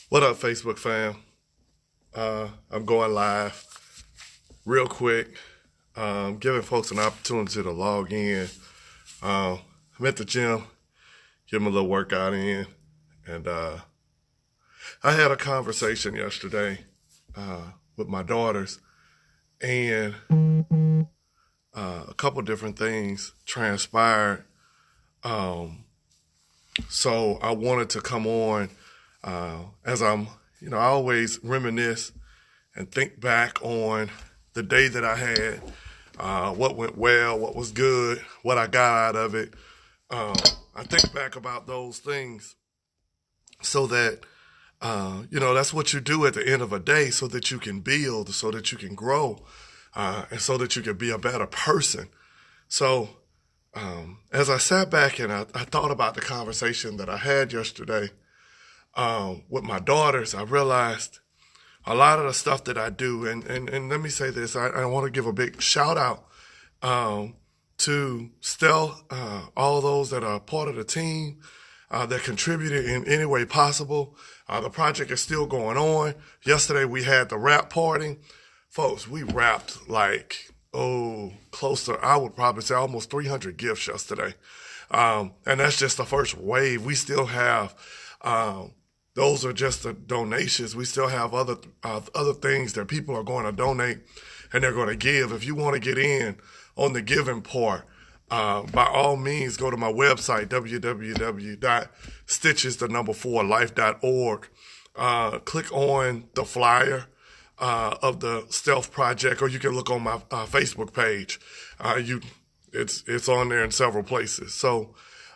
What up, Facebook fam? I'm going live real quick, giving folks an opportunity to log in. I'm at the gym, getting a little workout in, and I had a conversation yesterday with my daughters, and a couple different things transpired. So I wanted to come on as I always reminisce and think back on the day that I had, what went well, what was good, what I got out of it. I think back about those things so that, that's what you do at the end of a day so that you can build, so that you can grow, and so that you can be a better person. So as I sat back and I thought about the conversation that I had yesterday with my daughters, I realized a lot of the stuff that I do, and let me say this, I want to give a big shout out to still all those that are part of the team that contributed in any way possible. The project is still going on. Yesterday we had the wrap party. Folks, we wrapped close to, I would probably say almost 300 gifts yesterday. And that's just the first wave. We still have, those are just the donations. We still have other things that people are going to donate and they're going to give. If you want to get in on the giving part, by all means, go to my website, www.stitches4life.org. Click on the flyer of the Stealth Project, or you can look on my Facebook page. It's on there in several places. So,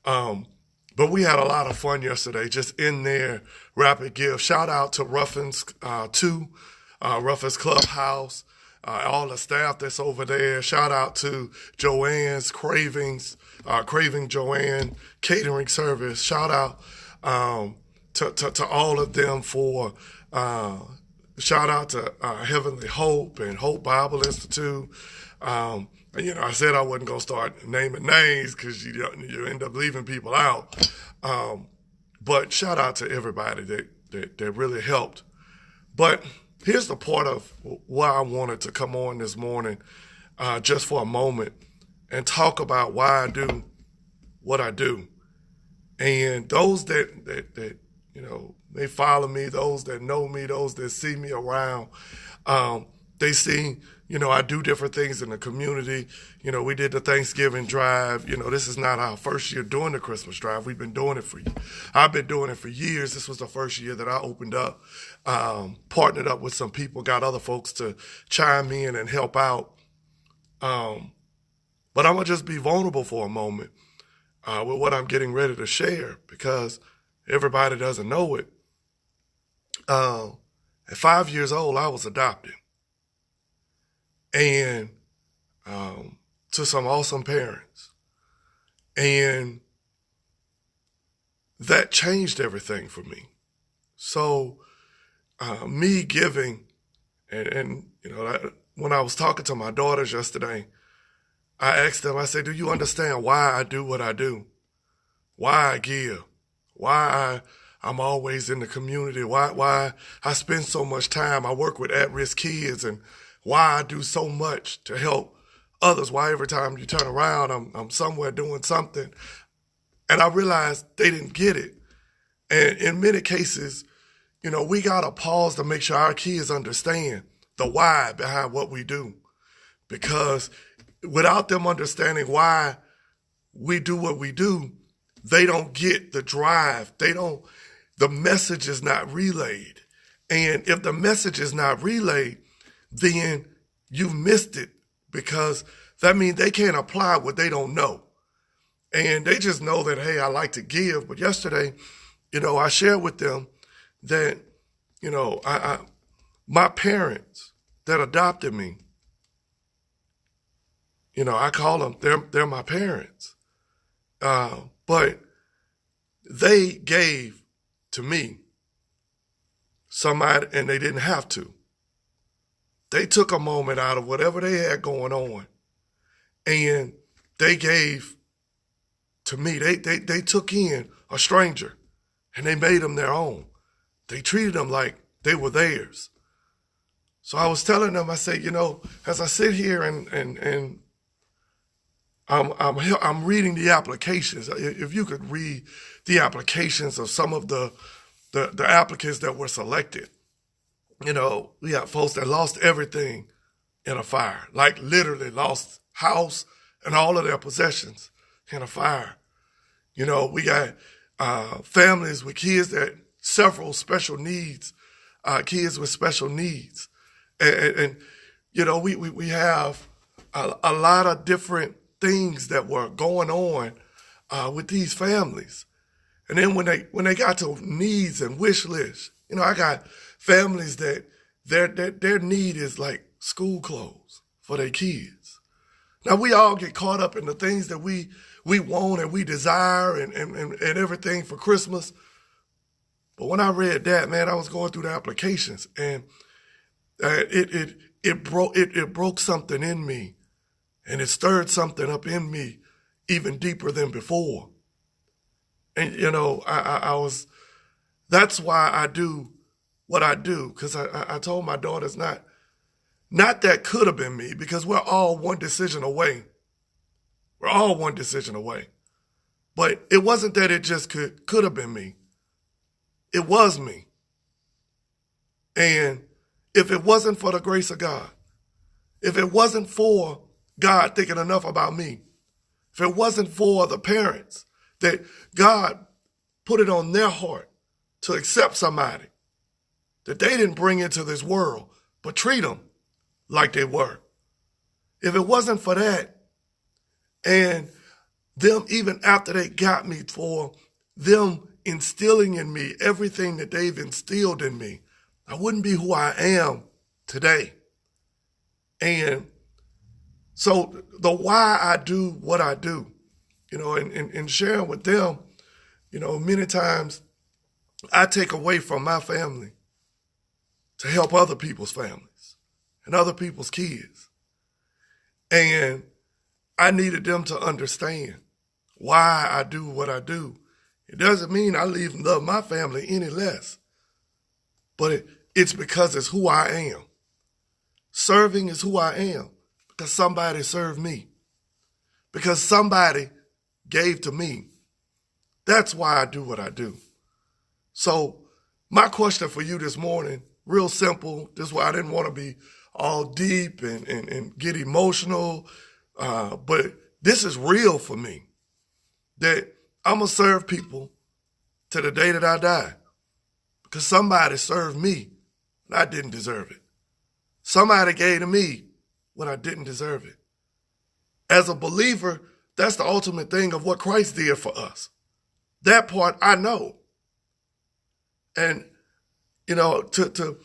but we had a lot of fun yesterday, just in there, rapid gift. Shout out to Ruffins Ruffins Clubhouse, all the staff that's over there. Shout out to Joanne's Craving Joanne Catering Service. Shout out to all of them for. Shout out to Heavenly Hope and Hope Bible Institute. I said I wasn't going to start naming names because you end up leaving people out. But shout out to everybody that really helped. But here's the part of why I wanted to come on this morning, just for a moment, and talk about why I do what I do. And those that they follow me, those that know me, those that see me around, they see, I do different things in the community. We did the Thanksgiving drive. This is not our first year doing the Christmas drive. We've been doing it I've been doing it for years. This was the first year that I opened up, partnered up with some people, got other folks to chime in and help out. But I'm going to just be vulnerable for a moment with what I'm getting ready to share, because everybody doesn't know it. At 5 years old, I was adopted. And to some awesome parents. And that changed everything for me. So me giving, and when I was talking to my daughters yesterday, I asked them, I said, do you understand why I do what I do? Why I give? Why I'm always in the community? Why I spend so much time? I work with at-risk kids, and why I do so much to help others. Why every time you turn around, I'm somewhere doing something. And I realized they didn't get it. And in many cases, we got to pause to make sure our kids understand the why behind what we do. Because without them understanding why we do what we do, they don't get the drive. The message is not relayed. And if the message is not relayed, then you've missed it, because that means they can't apply what they don't know. And they just know that, hey, I like to give. But yesterday, I shared with them that, my parents that adopted me, I call them, they're my parents. But they gave to me somebody, and they didn't have to. They took a moment out of whatever they had going on, and they gave to me. They took in a stranger, and they made them their own. they treated them like they were theirs. So I was telling them, I said, as I sit here and I'm reading the applications. If you could read the applications of some of the applicants that were selected, we got folks that lost everything in a fire, like literally lost house and all of their possessions in a fire. We got families with kids that several special needs, kids with special needs. And we have a lot of different things that were going on with these families. And then when they got to needs and wish lists, I got families that their need is like school clothes for their kids. Now we all get caught up in the things that we want and we desire and everything for Christmas. But when I read that, man, I was going through the applications and it broke something in me, and it stirred something up in me even deeper than before. And that's why I do what I do, because I told my daughters not that could have been me, because we're all one decision away. We're all one decision away. But it wasn't that it just could have been me. It was me. And if it wasn't for the grace of God, if it wasn't for God thinking enough about me, if it wasn't for the parents that God put it on their heart to accept somebody that they didn't bring into this world, but treat them like they were. If it wasn't for that, and them, even after they got me, for them instilling in me everything that they've instilled in me, I wouldn't be who I am today. And so the why I do what I do, and sharing with them, many times I take away from my family to help other people's families and other people's kids. And I needed them to understand why I do what I do. It doesn't mean I love my family any less, but it's because it's who I am. Serving is who I am because somebody served me, because somebody gave to me. That's why I do what I do. So my question for you this morning, real simple. This is why I didn't want to be all deep and get emotional, but this is real for me, that I'm going to serve people to the day that I die, because somebody served me when I didn't deserve it. Somebody gave to me when I didn't deserve it. As a believer, that's the ultimate thing of what Christ did for us. That part I know. And, to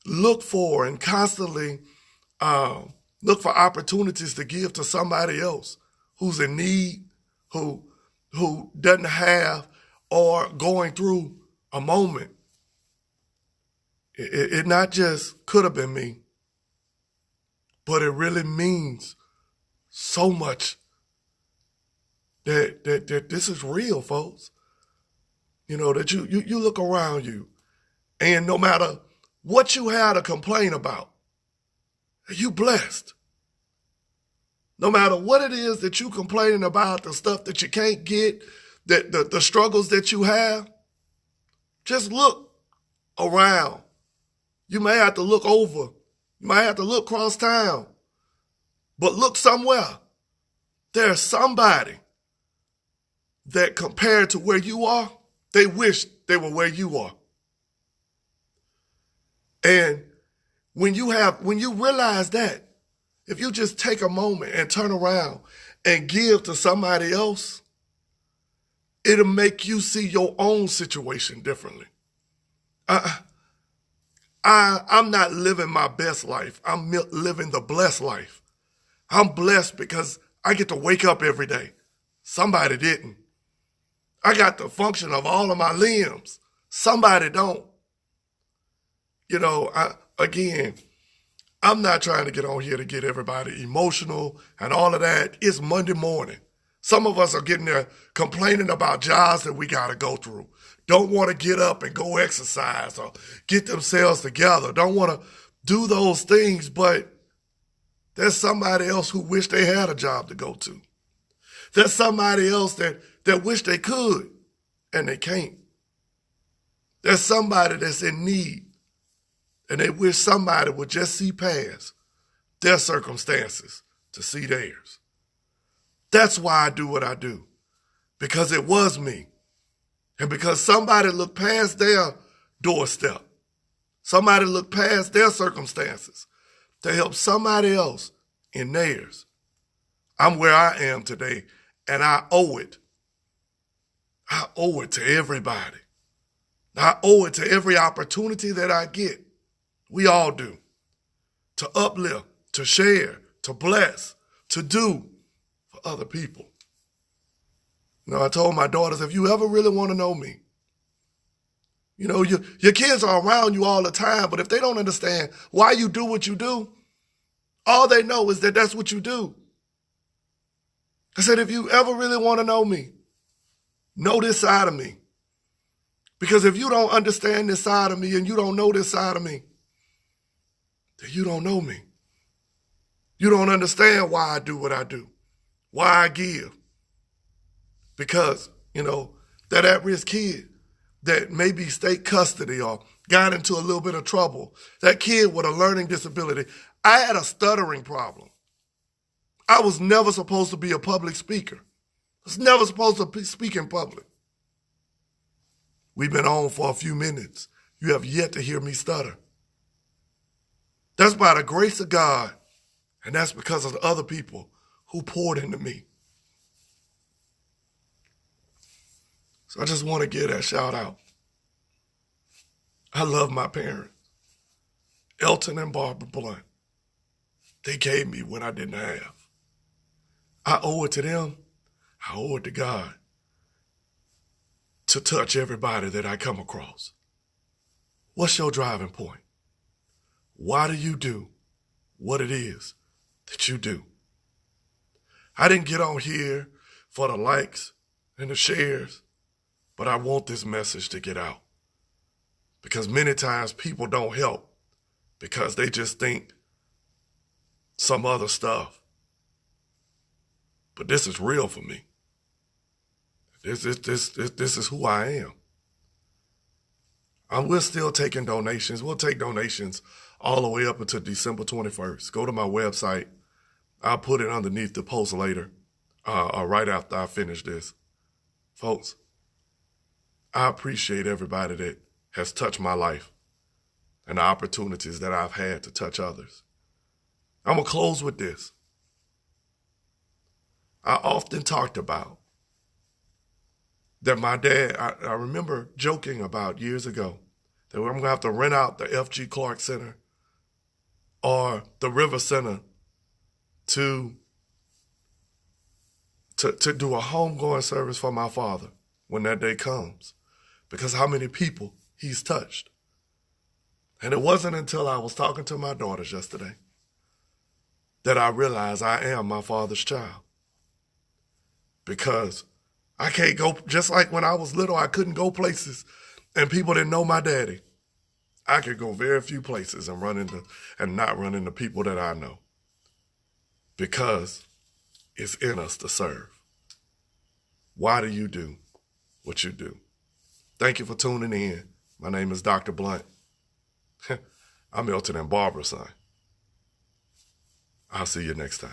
look for and constantly look for opportunities to give to somebody else who's in need, who doesn't have or going through a moment. It not just could have been me, but it really means so much that this is real, folks. That you look around you, and no matter what you have to complain about, you blessed. No matter what it is that you complaining about, the stuff that you can't get, the struggles that you have, just look around. You may have to look over. You might have to look across town. But look somewhere. There's somebody that compared to where you are, they wish they were where you are. And when you realize that, if you just take a moment and turn around and give to somebody else, it'll make you see your own situation differently. I'm not living my best life. I'm living the blessed life. I'm blessed because I get to wake up every day. Somebody didn't. I got the function of all of my limbs. Somebody don't. I'm not trying to get on here to get everybody emotional and all of that. It's Monday morning. Some of us are getting there complaining about jobs that we got to go through, don't want to get up and go exercise or get themselves together, don't want to do those things, but there's somebody else who wish they had a job to go to. There's somebody else that wish they could and they can't. There's somebody that's in need and they wish somebody would just see past their circumstances to see theirs. That's why I do what I do, because it was me. And because somebody looked past their doorstep, somebody looked past their circumstances to help somebody else in theirs. I'm where I am today, and I owe it. I owe it to everybody. I owe it to every opportunity that I get. We all do. To uplift, to share, to bless, to do for other people. You know, I told my daughters, if you ever really want to know me, you know, your kids are around you all the time, but if they don't understand why you do what you do, all they know is that that's what you do. I said, if you ever really want to know me, know this side of me. Because if you don't understand this side of me and you don't know this side of me, then you don't know me. You don't understand why I do what I do, why I give. Because, you know, that at-risk kid that maybe state custody or got into a little bit of trouble, that kid with a learning disability, I had a stuttering problem. I was never supposed to be a public speaker. I was never supposed to speak in public. We've been on for a few minutes. You have yet to hear me stutter. That's by the grace of God, and that's because of the other people who poured into me. So I just want to give that shout out. I love my parents, Elton and Barbara Blunt. They gave me what I didn't have. I owe it to them. I owe it to God to touch everybody that I come across. What's your driving point? Why do you do what it is that you do? I didn't get on here for the likes and the shares, but I want this message to get out. Because many times people don't help because they just think some other stuff. But this is real for me. This is who I am. We're still taking donations. We'll take donations all the way up until December 21st. Go to my website. I'll put it underneath the post later, or right after I finish this. Folks, I appreciate everybody that has touched my life and the opportunities that I've had to touch others. I'm going to close with this. I often talked about that my dad, I remember joking about years ago that I'm going to have to rent out the F.G. Clark Center or the River Center to do a homegoing service for my father when that day comes, because how many people he's touched. And it wasn't until I was talking to my daughters yesterday that I realized I am my father's child. Because I can't go, just like when I was little, I couldn't go places and people didn't know my daddy. I could go very few places and not run into people that I know. Because it's in us to serve. Why do you do what you do? Thank you for tuning in. My name is Dr. Blunt. I'm Elton and Barbara's son. I'll see you next time.